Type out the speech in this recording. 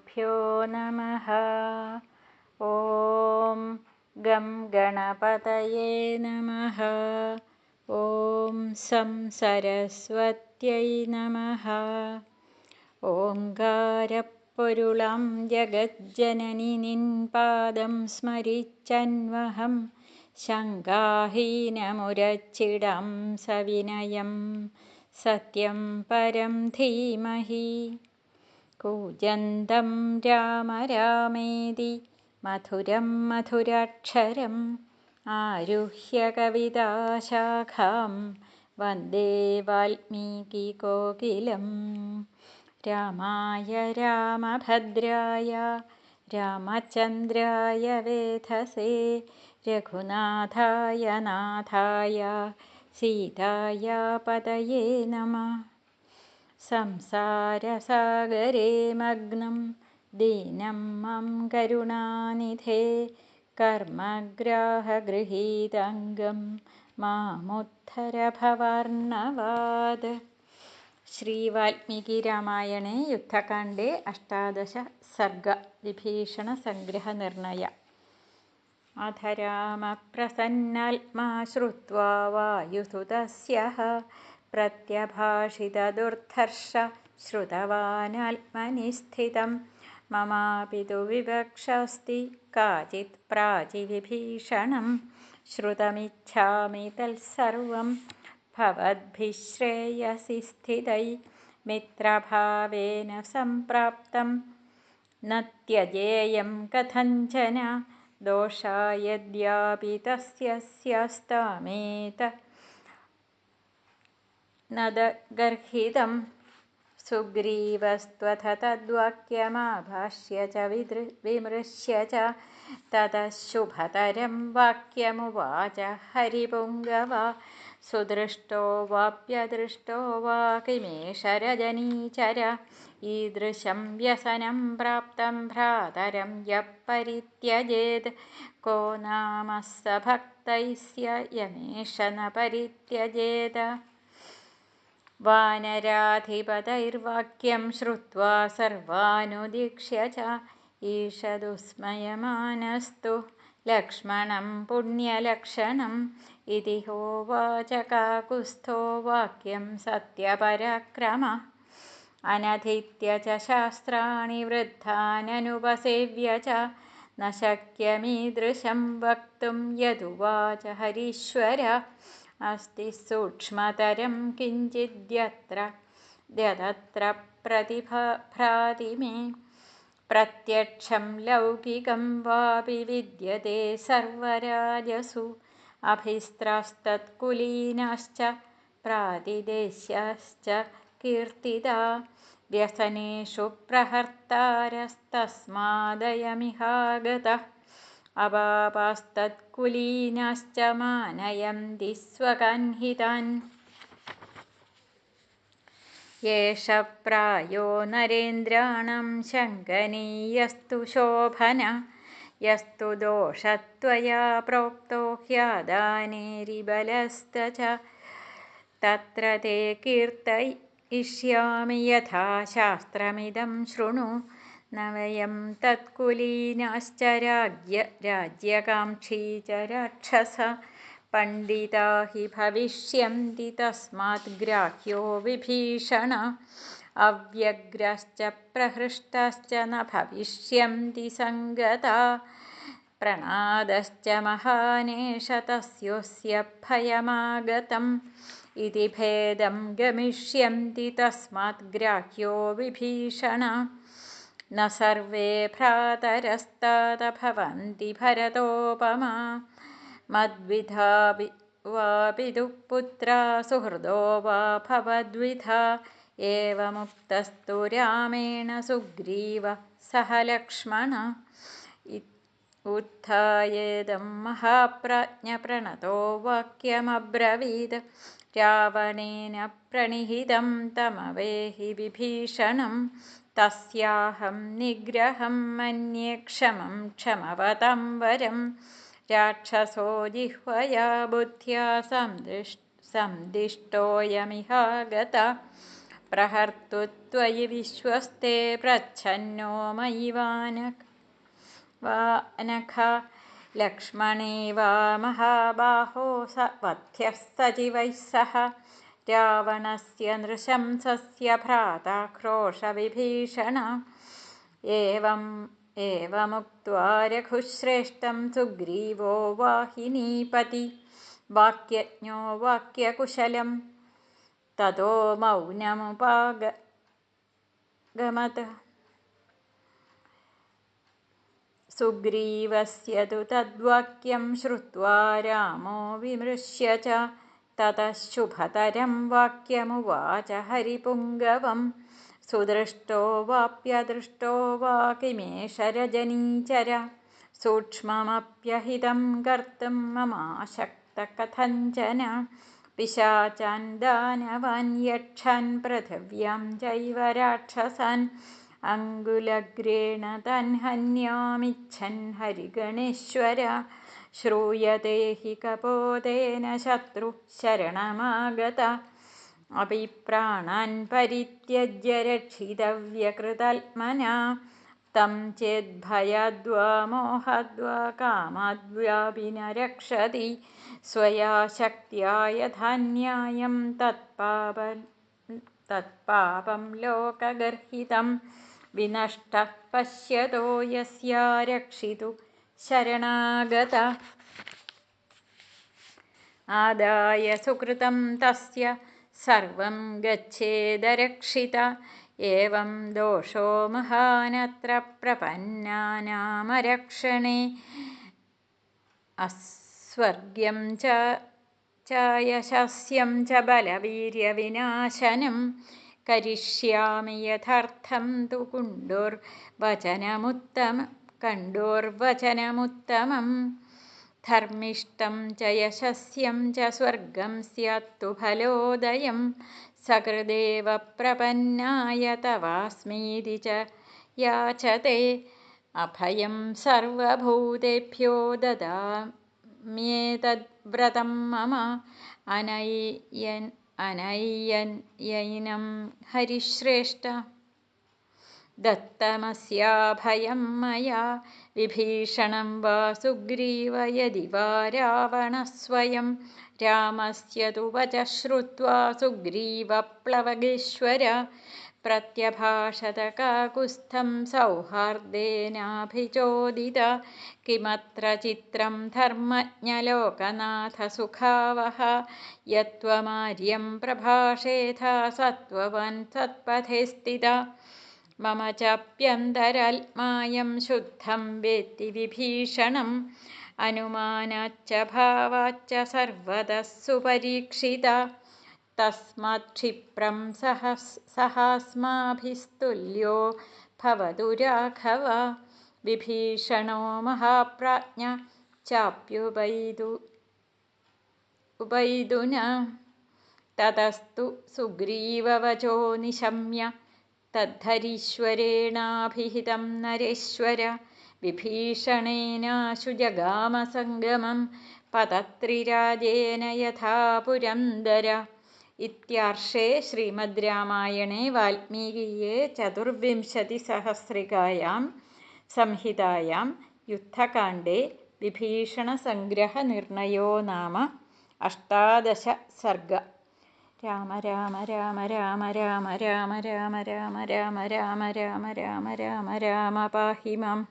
श्रीगुरुभ्यो नमः। ॐ गं गणपतये नमः। ॐ सं सरस्वत्यै नमः। ഓങ്കാരപ്പൊരുളാം ജഗജ്ജനനി നിൻ പാദം സ്മരിച്ചന്വഹം ശങ്കാഹീനമുരച്ചിടാം സവിനയം സത്യം പരം ധീമഹി. കൂജന്തം രാമ രാമേതി മധുരം മധുരാക്ഷരം ആരുഹ്യ കവിതാശാഖാം വന്ദേ വാൽമീകികോകിലം. രാമായ രാമഭദ്രായ രാമചന്ദ്രായ വേധസേ രഘുനാഥായ നാഥായ സീതായ പതയേ നമഃ. സംസാരസാഗരേ മഗ്നം ദീനം മം കരുണാനിധേ കർമ്മഗ്രാഹഗൃഹീതംഗം മാമുദ്ധര ഭവാർണവാത്. ശ്രീ വാൽമീകി രാമായണേ യുദ്ധകാണ്ഡേ അഷ്ടാദശ സർഗ വിഭീഷണ സംഗ്രഹ നിർണയ. അധ രാമപ്രസന്നാത്മാ ശ്രുത്വാ വായുസുതസ്യഃ പ്രത്യഭാഷിതദുർധർഷ ശ്രുതവാനാത്മനി സ്ഥിതം. മമാപി തു വിവക്ഷാസ്തി കാചിത് പ്രാചി വിഭീഷണം ശ്രുതമിച്ഛാമി തത്സർവം ഭവദ്ഭിः ശ്രേയസി സ്ഥിതൈ. മിത്രഭാവേന സംപ്രാപ്തം ന ത്യജേയം കഥഞ്ചന ദോഷായദ്യാപി തസ്യ സ്യാസ്താമേത ന ഗർഹിതം. സുഗ്രീവസ്ത്വഥ തദ്വാക്യമാഭാഷ്യ ച വിമൃശ്യ ച തതഃ ശുഭതരം വാക്യമുവാച ഹരിപുംഗവ. സുദൃഷ്ടോ വാപ്യദൃഷ്ടോ वा കിമേഷ രജനീചര ഈദൃശം വ്യസനം പ്രാപ്തം ഭ്രാതരം യഃ പരിത്യജേത്. കോ നാമ സ ഭക്തൈസ്യ യമേഷ ന പരിത്യജേത. വാനരാധിപതൈർവാക്യം ശ്രുത്വാ സർവാനുദീക്ഷ്യ ച ഈഷദുസ്മയമാനസ്തു ലക്ഷ്മണം പുണ്യലക്ഷണം ഇതി ഹോവാച കാകുസ്ഥോ വാക്യം സത്യപരാക്രമഃ. അനധീത്യ ച ശാസ്ത്രാണി വൃദ്ധാനനുപസേവ്യ ച ന ശക്യമീദൃശം വക്തും യദുവാച ഹരീശ്വര. അസ്തി സൂക്ഷ്മതരം കിഞ്ചിദ്യതത്ര പ്രതിഭ്രാതി മേ. പ്രത്യക്ഷം ലൗകികം വാപി വിദ്യത്തെ സർവരാജസു അഭിസ്ത്രസ്തത്കുലീനാശ്ച പ്രാതിദേശാശ്ച കീർത്തിതാ. വ്യസനേഷു പ്രഹർത്താരസ്തസ്മാദയമിഹാഗതഃ അപാപാസ്തത്കുലീനാശ്ച മാനയന്തി സ്വകാൻഹിതാൻ. യേഷ പ്രായോ നരേന്ദ്രാണാം ശങ്കനീയസ്തു ശോഭന യസ്തു ദോഷത്വയാ പ്രോക്തോ ഹ്യാദാനേരിബലസ്ത ച. തത്ര തേ കീർത്തയിഷ്യാമി യഥാ ശാസ്ത്രമിദം ശൃണു. ന വയം തത്കുലീനാശ്ച രാജ്യകാംക്ഷീ ച രാക്ഷസ പണ്ഡിതാ ഹി ഭവിഷ്യന്തി തസ്മാത് ഗ്രാഹ്യോ വിഭീഷണ. അവ്യഗ്രാശ്ച പ്രഹൃഷ്ടാശ്ച ന ഭവിഷ്യന്തി സംഗതാ. പ്രണാദശ്ച മഹാനേഷ തസ്യോസ്യ ഭയമാഗതം ഇതി ഭേദം ഗമിഷ്യന്തി തസ്മാത് ഗ്രാഹ്യോ വിഭീഷണ. ന സർവേ ഭ്രാതരസ്താത ഭവന്തി ഭരതോപമാ. മദ്വിധാ വാ പിതുഃ പുത്രാ സുഹൃദോ വാ ഭവദ്വിധാ. ഏവമുക്തസ്തു രാമേണ സുഗ്രീവ സഹ ലക്ഷ്മണ. ഉത്ഥായേദം മഹാപ്രാജ്ഞ പ്രണതോ വാക്യമബ്രവീത്. രാവണേന പ്രണിഹിതം തമവേഹി വിഭീഷണം. തസ്യാഹം നിഗ്രഹം മന്യേ ക്ഷമം ക്ഷമവതാം വരം. രാക്ഷസോ ജിഹ്വയാ ബുദ്ധ്യാ സന്ദിഷ്ടോയമിഹാഗത. प्रहर्तु त्वयि विश्वस्ते प्रच्छन्नो मयि वानखा लक्ष्मणे वा महाबाहो वध्यः सजीवैः सह रावणस्य नृशंसस्य भ्राता क्रोशविभीषण एवमुक्त्वा रघुश्रेष्ठं सुग्रीवो वाहिनीपति वाक्यज्ञो वाक्यकुशलं ततो मौनमुपागमत् सुग्रीवस्य तु तद्वाक्यं श्रुत्वा रामो विमृश्य च ततः शुभतरं वाक्यमुवाच हरिपुङ्गवं सुदृष्टो वाप्यदृष्टो वा किमेष रजनीचर सूक्ष्ममप्यहितं कर्तुं ममाशक्तकथञ्चन पिशाचान् दानवान् यक्षान् पृथिव्यां चैव राक्षसान् अङ्गुलग्रेण तान् हन्यामिच्छन् हरिगणेश्वर श्रूयते हि कपोतेन शत्रुः शरणमागत अपि प्राणान् परित्यज्य रक्षितव्यकृतात्मना तं चेद्भयाद्वा मोहाद्वा कामाद्वापि न रक्षति स्वया शक्त्या यथा न्यायं तत्पापं लोकगर्हितं विनष्टः पश्यतो यस्या रक्षितु शरणागत आदाय सुकृतं तस्य सर्वं गच्छेदरक्षित एवं दोषो महानत्र प्रपन्नानामरक्षणे अस्वर्ग्यं च यशस्यं च बलवीर्यविनाशनं करिष्यामि यथार्थं तु कण्डोर्वचनमुत्तमं धर्मिष्ठं च यशस्यं च स्वर्गं स्यात्तु फलोदयं सकृदेव प्रपन्नाय तवास्मीति च याचते अभयं सर्वभूतेभ्यो ददाम्येतद्व्रतं मम अनय्यनं हरिश्रेष्ठ दत्तमस्याभयं मया विभीषणं वा सुग्रीव यदि वा रावणः स्वयं रामस्य तु वचः श्रुत्वा सुग्रीवप्लवगेश्वर प्रत्यभाषत काकुत्स्थं सौहार्देनाभिचोदित किमत्र चित्रं धर्मज्ञलोकनाथ सुखावह यत्त्वमार्यं प्रभाषेथा सत्त्ववान् सत्पथे स्थिता मम चाप्यन्तरात्मायं शुद्धं वेत्ति विभीषणम् अनुमानाच्च भावाच्च सर्वतः सुपरीक्षिता तस्मात् क्षिप्रं सहास्माभिस्तुल्यो भवतु राघव विभीषणो महाप्राज्ञ चाप्युपैदुना ततस्तु सुग्रीववचो निशम्य तद्धरीश्वरेणाभिहितं नरेश्वर विभीषणेनाशु जगामसङ्गमं पतत्रिराजेन यथा पुरन्दर इत्यार्षे श्रीमद् रामायणे वाल्मीकीये चतुर्विंशतिसहस्रिकायां संहितायां युद्धकाण्डे विभीषणसङ्ग्रहनिर्णयो नाम 18 सर्ग। राम राम राम राम राम राम राम राम राम राम राम राम राम राम पाहि माम्।